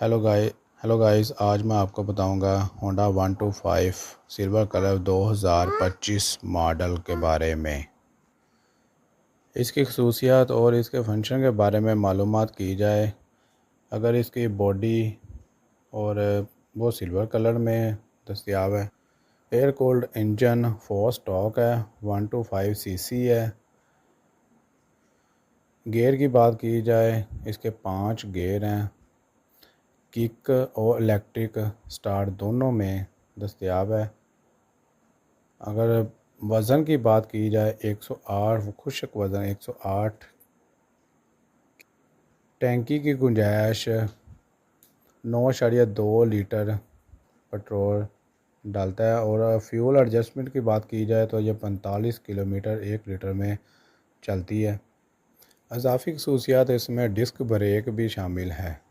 Hello guys, आज मैं आपको बताऊंगा होंडा 125 सिल्वर कलर 2025 मॉडल के बारे में। इसकी खसूसियात और इसके फंक्शन के बारे में मालूमात की जाए। अगर इसकी बॉडी और वो सिल्वर कलर में दस्तयाब है। एयर कूल्ड इंजन 4 स्टॉक है, 125 सीसी है। गियर की बात की जाए, इसके 5 गियर हैं। किक और इलेक्ट्रिक स्टार्ट दोनों में दस्तयाब है। अगर वज़न की बात की जाए 108, खुशक वज़न 108। टैंकी की गुंजाइश 9.2 लीटर पेट्रोल डालता है। और फ्यूल एडजस्टमेंट की बात की जाए तो ये 45 किलोमीटर 1 लीटर में चलती है। अजाफी खसूसियात इसमें डिस्क ब्रेक भी शामिल है।